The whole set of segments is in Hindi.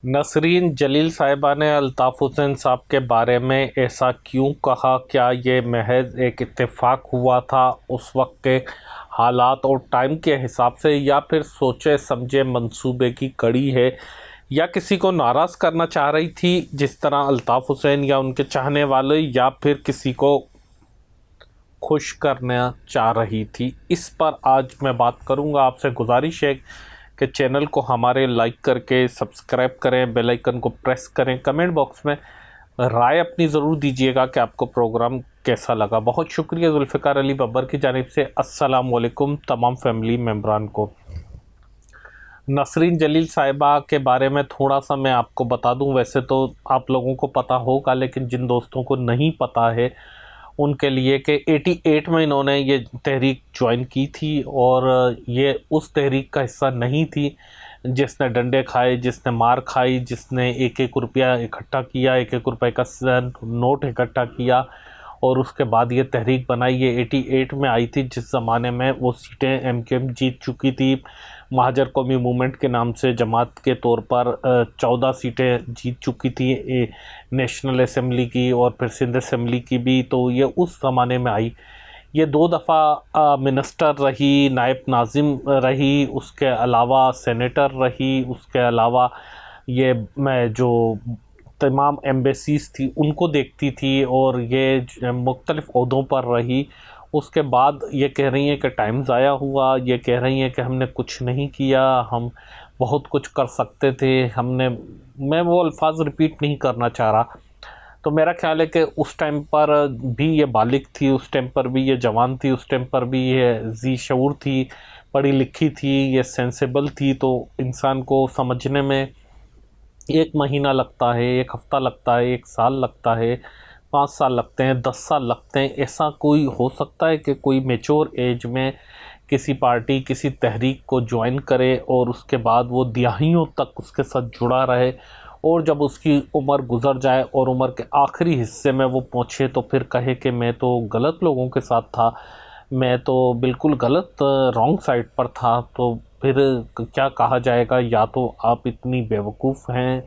नसरीन जलील साहिबा ने अल्ताफ़ हुसैन साहब के बारे में ऐसा क्यों कहा? क्या ये महज एक इत्तेफाक हुआ था उस वक्त के हालात और टाइम के हिसाब से, या फिर सोचे समझे मंसूबे की कड़ी है, या किसी को नाराज़ करना चाह रही थी जिस तरह अल्ताफ़ हुसैन या उनके चाहने वाले, या फिर किसी को खुश करना चाह रही थी? इस पर आज मैं बात करूंगा। आपसे गुजारिश है कि चैनल को हमारे लाइक करके सब्सक्राइब करें, बेल आइकन को प्रेस करें, कमेंट बॉक्स में राय अपनी ज़रूर दीजिएगा कि आपको प्रोग्राम कैसा लगा। बहुत शुक्रिया जुल्फ़िकार अली बब्बर की जानिब से। अस्सलाम वालेकुम तमाम फैमिली मेम्बरान को। नसरीन जलील साहिबा के बारे में थोड़ा सा मैं आपको बता दूं। वैसे तो आप लोगों को पता होगा, लेकिन जिन दोस्तों को नहीं पता है उनके लिए कि 88 में इन्होंने ये तहरीक ज्वाइन की थी, और ये उस तहरीक का हिस्सा नहीं थी जिसने डंडे खाए, जिसने मार खाई, जिसने एक एक रुपया इकट्ठा किया, एक एक रुपये का नोट इकट्ठा किया और उसके बाद ये तहरीक बनाई। ये 88 में आई थी, जिस ज़माने में वो सीटें एमक्यूएम जीत चुकी थी। महाजर कौमी मूवमेंट के नाम से जमात के तौर पर 14 सीटें जीत चुकी थी नेशनल असम्बली की और फिर सिंध असम्बली की भी। तो ये उस ज़माने में आई। ये 2 दफ़ा मिनिस्टर रही, नायब नाज़िम रही, उसके अलावा सेनेटर रही, उसके अलावा ये मैं जो तमाम एम्बेसीज़ थी उनको देखती थी, और ये मुख्तलिफ़ ओहदों पर रही। उसके बाद ये कह रही हैं कि टाइम ज़ाया हुआ, ये कह रही हैं कि हमने कुछ नहीं किया, हम बहुत कुछ कर सकते थे, हमने मैं वो अल्फाज रिपीट नहीं करना चाह रहा। तो मेरा ख्याल है कि उस टाइम पर भी ये बालिग थी, उस टाइम पर भी ये जवान थी, उस टाइम पर भी ये ज़ी शऊर थी, पढ़ी लिखी थी, ये सेंसेबल थी। तो इंसान को समझने में 1 महीना लगता है, 1 हफ़्ता लगता है, 1 साल लगता है, 5 साल लगते हैं, 10 साल लगते हैं। ऐसा कोई हो सकता है कि कोई मैच्योर एज में किसी पार्टी, किसी तहरीक को ज्वाइन करे और उसके बाद वो दिहाइयों तक उसके साथ जुड़ा रहे, और जब उसकी उम्र गुज़र जाए और उम्र के आखिरी हिस्से में वो पहुँचे तो फिर कहे कि मैं तो गलत लोगों के साथ था, मैं तो बिल्कुल गलत रॉन्ग साइड पर था। तो फिर क्या कहा जाएगा? या तो आप इतनी बेवकूफ़ हैं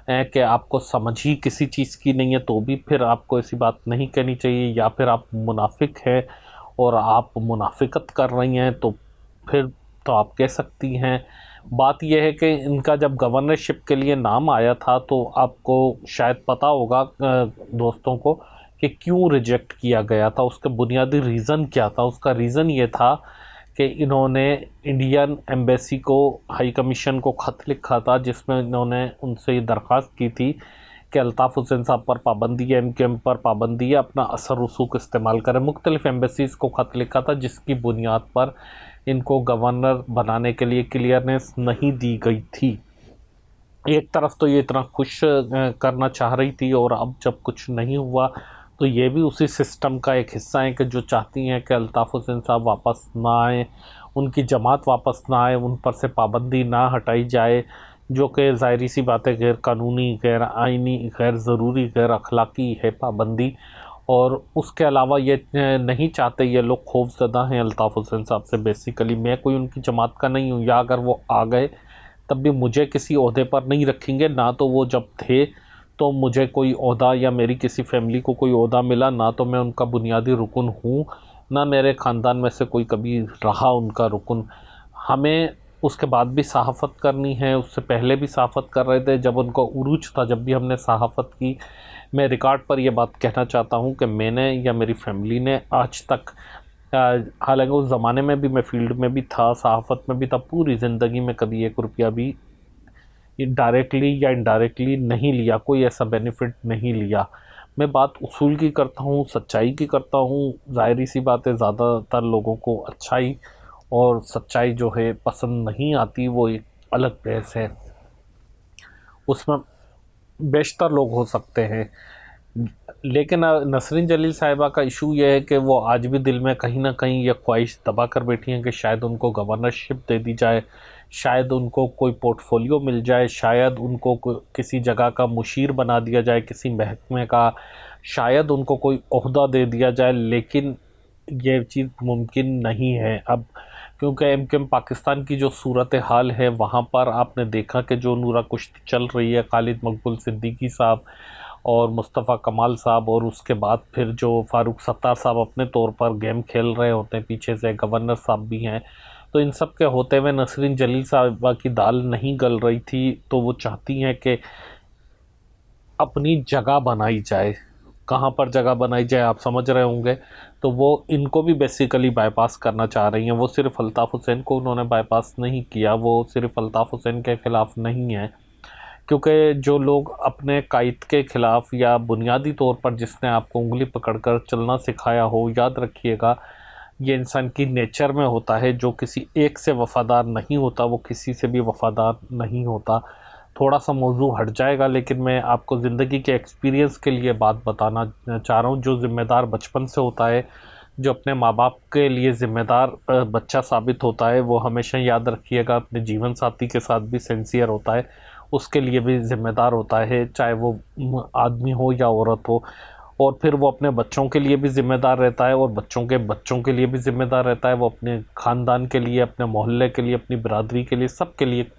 कि आपको समझ ही किसी चीज़ की नहीं है, तो भी फिर आपको ऐसी बात नहीं कहनी चाहिए, या फिर आप मुनाफिक हैं और आप मुनाफिकत कर रही हैं, तो फिर तो आप कह सकती हैं। बात यह है कि इनका जब गवर्नरशिप के लिए नाम आया था तो आपको शायद पता होगा दोस्तों को कि क्यों रिजेक्ट किया गया था, उसका बुनियादी रीज़न क्या था। उसका रीज़न ये था कि इन्होंने इंडियन एम्बेसी को, हाई कमीशन को ख़त लिखा था जिसमें इन्होंने उनसे ये दरख्वास्त की थी कि अल्ताफ़ हुसैन साहब पर पाबंदी है, एमक्यूएम पर पाबंदी है, अपना असर रसूख इस्तेमाल करें। मुख्तलिफ़ एम्बेसीज़ को ख़त लिखा था जिसकी बुनियाद पर इनको गवर्नर बनाने के लिए क्लियरेंस नहीं दी गई थी। एक तरफ तो ये इतना खुश करना चाह रही थी, और अब जब कुछ नहीं हुआ तो ये भी उसी सिस्टम का एक हिस्सा है कि जो चाहती हैं कि अल्ताफ़ हुसैन साहब वापस ना आए, उनकी जमात वापस ना आए, उन पर से पाबंदी ना हटाई जाए, जो कि ज़ाहिर सी बात है गैर कानूनी, गैर आइनी, गैर ज़रूरी, गैर अखलाकी है पाबंदी। और उसके अलावा ये नहीं चाहते, ये लोग खौफज़दा हैं अल्ताफ़ हुसैन साहब से। बेसिकली मैं कोई उनकी जमात का नहीं हूँ, या अगर वो आ गए तब भी मुझे किसी ओहदे पर नहीं रखेंगे। ना तो वो जब थे तो मुझे कोई ओहदा या मेरी किसी फैमिली को कोई ओहदा मिला, ना तो मैं उनका बुनियादी रुकन हूँ, ना मेरे ख़ानदान में से कोई कभी रहा उनका रुकन। हमें उसके बाद भी सहाफ़त करनी है, उससे पहले भी सहाफ़त कर रहे थे जब उनका उरूज था, जब भी हमने सहाफ़त की। मैं रिकॉर्ड पर यह बात कहना चाहता हूँ कि मैंने या मेरी फैमिली ने आज तक, हालांकि उस ज़माने में भी मैं फील्ड में भी था, सहाफ़त में भी था, पूरी ज़िंदगी में कभी 1 रुपया भी डायरेक्टली या इनडायरेक्टली नहीं लिया, कोई ऐसा बेनिफिट नहीं लिया। मैं बात उसूल की करता हूँ, सच्चाई की करता हूँ। ज़ाहिर सी बात है ज़्यादातर लोगों को अच्छाई और सच्चाई जो है पसंद नहीं आती, वो एक अलग बहस है, उसमें बेशतर लोग हो सकते हैं। लेकिन नसरीन जलील साहिबा का इशू ये है कि वो आज भी दिल में कहीं ना कहीं ये ख्वाहिश दबा कर बैठी हैं कि शायद उनको गवर्नरशिप दे दी जाए, शायद उनको कोई पोर्टफोलियो मिल जाए, शायद उनको किसी जगह का मुशीर बना दिया जाए, किसी महकमे का, शायद उनको कोई ओहदा दे दिया जाए। लेकिन ये चीज़ मुमकिन नहीं है अब, क्योंकि एमकेएम पाकिस्तान की जो सूरत हाल है वहाँ पर आपने देखा कि जो नूरा कुश्ती चल रही है खालिद मकबूल सिद्दीकी साहब और मुस्तफ़ा कमाल साहब, और उसके बाद फिर जो फ़ारूक सत्तार साहब अपने तौर पर गेम खेल रहे होते हैं, पीछे से गवर्नर साहब भी हैं, तो इन सब के होते हुए नसरीन जलील साहबा की दाल नहीं गल रही थी, तो वो चाहती हैं कि अपनी जगह बनाई जाए। कहाँ पर जगह बनाई जाए आप समझ रहे होंगे। तो वो इनको भी बेसिकली बाईपास करना चाह रही हैं। वो सिर्फ अल्ताफ़ हुसैन को उन्होंने बाईपास नहीं किया, वो सिर्फ अल्ताफ़ हुसैन के ख़िलाफ़ नहीं है, क्योंकि जो लोग अपने कायद के ख़िलाफ़ या बुनियादी तौर पर जिसने आपको उंगली पकड़कर चलना सिखाया हो, याद रखिएगा ये इंसान की नेचर में होता है। जो किसी एक से वफ़ादार नहीं होता वो किसी से भी वफ़ादार नहीं होता। थोड़ा सा मौजू हट जाएगा, लेकिन मैं आपको ज़िंदगी के एक्सपीरियंस के लिए बात बताना चाह रहा हूँ। जो ज़िम्मेदार बचपन से होता है, जो अपने माँ बाप के लिए ज़िम्मेदार बच्चा साबित होता है, वो हमेशा याद रखिएगा अपने जीवन साथी के साथ भी सिंसियर होता है, उसके लिए भी ज़िम्मेदार होता है, चाहे वो आदमी हो या औरत हो। और फिर वो अपने बच्चों के लिए भी ज़िम्मेदार रहता है और बच्चों के बच्चों के लिए भी ज़िम्मेदार रहता है। वो अपने ख़ानदान के लिए, अपने मोहल्ले के लिए, अपनी बिरादरी के लिए, सब के लिए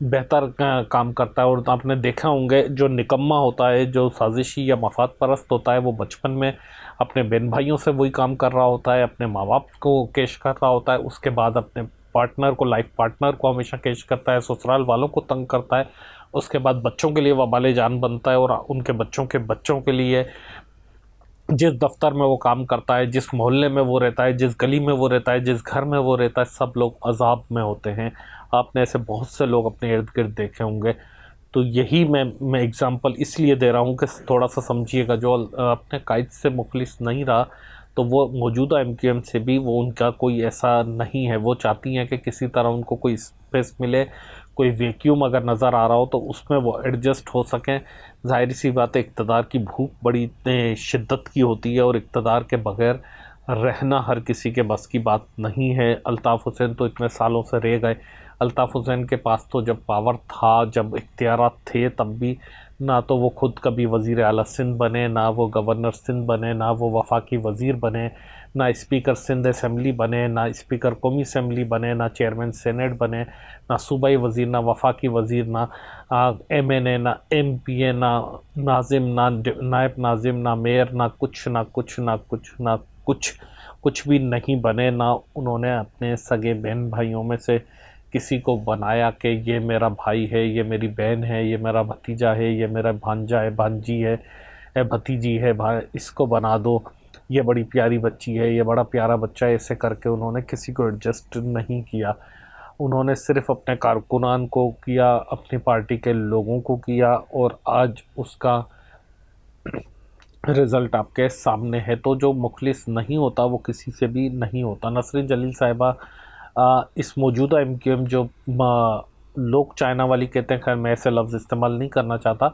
बेहतर काम करता है। और आपने देखा होंगे जो निकम्मा होता है, जो साजिशी या मफाद परस्त होता है, वो बचपन में अपने बहन भाइयों से वही काम कर रहा होता है, अपने माँ बाप को केश कर रहा होता है, उसके बाद अपने पार्टनर को, लाइफ पार्टनर को हमेशा केश करता है, ससुराल वालों को तंग करता है, उसके बाद बच्चों के लिए वबाले जान बनता है और उनके बच्चों के लिए जिस दफ्तर में वो काम करता है, जिस मोहल्ले में वो रहता है, जिस गली में वो रहता है, जिस घर में वो रहता है, सब लोग अजाब में होते हैं। आपने ऐसे बहुत से लोग अपने इर्द गिर्द देखे होंगे। तो यही मैं एग्ज़ाम्पल इसलिए दे रहा हूँ कि थोड़ा सा समझिएगा। जो अपने कायद से मुखलिस नहीं रहा, तो वो मौजूदा एमक्यूएम से भी वो उनका कोई ऐसा नहीं है। वो चाहती हैं कि किसी तरह उनको कोई स्पेस मिले, कोई वैक्यूम अगर नज़र आ रहा हो तो उसमें वो एडजस्ट हो सकें। ज़ाहिर सी बात है, इक़्तिदार की भूख बड़ी शिद्दत की होती है और इक़्तिदार के बग़ैर रहना हर किसी के बस की बात नहीं है। अल्ताफ़ हुसैन तो इतने सालों से रह गए। अल्ताफ़ हुसैन के पास तो जब पावर था, जब इख्तियारात थे, तब भी ना तो वो ख़ुद कभी वज़ीर आला सिंध बने, ना वो गवर्नर सिंध बने, ना वो वफाकी वज़ीर बने, ना स्पीकर सिंध असम्बली बने, ना स्पीकर कौमी असम्बली बने, ना चेयरमैन सेनेट बने, ना सूबाई वज़ीर, ना वफाकी वज़ीर, ना MNA, ना MPA, ना नाजिम, ना नायब नाजिम, ना मेयर, ना कुछ भी नहीं बने। ना उन्होंने अपने सगे बहन भाइयों में से किसी को बनाया कि ये मेरा भाई है, ये मेरी बहन है, ये मेरा भतीजा है, ये मेरा भांजा है, भांजी है, भतीजी है, इसको बना दो, ये बड़ी प्यारी बच्ची है, ये बड़ा प्यारा बच्चा है। ऐसे करके उन्होंने किसी को एडजस्ट नहीं किया। उन्होंने सिर्फ अपने कारकुनान को किया, अपनी पार्टी के लोगों को किया, और आज उसका रिज़ल्ट आपके सामने है। तो जो मुखलिस नहीं होता वो किसी से भी नहीं होता। नसरीन जलील साहिबा इस मौजूदा एमक्यूएम जो लोग चाइना वाली कहते हैं, खैर मैं ऐसे लफ्ज़ इस्तेमाल नहीं करना चाहता,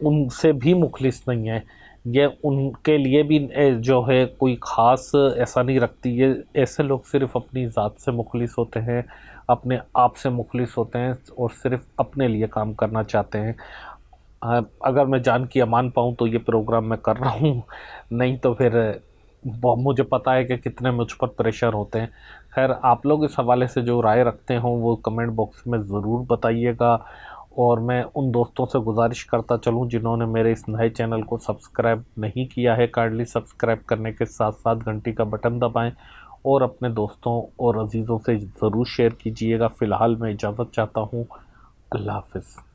उनसे भी मुखलिस नहीं है। ये उनके लिए भी जो है कोई ख़ास ऐसा नहीं रखती। ये ऐसे लोग सिर्फ़ अपनी ज़ात से मुखलिस होते हैं, अपने आप से मुखलिस होते हैं और सिर्फ़ अपने लिए काम करना चाहते हैं। अगर मैं जान की अमान पाऊँ तो ये प्रोग्राम मैं कर रहा हूँ, नहीं तो फिर मुझे पता है कि कितने मुझ पर प्रेशर होते हैं। खैर आप लोग इस हवाले से जो राय रखते हों वो कमेंट बॉक्स में ज़रूर बताइएगा। और मैं उन दोस्तों से गुजारिश करता चलूँ जिन्होंने मेरे इस नए चैनल को सब्सक्राइब नहीं किया है, काइंडली सब्सक्राइब करने के साथ साथ घंटी का बटन दबाएं और अपने दोस्तों और अजीज़ों से ज़रूर शेयर कीजिएगा। फ़िलहाल मैं इजाज़त चाहता हूँ। अल्लाह हाफ़िज़।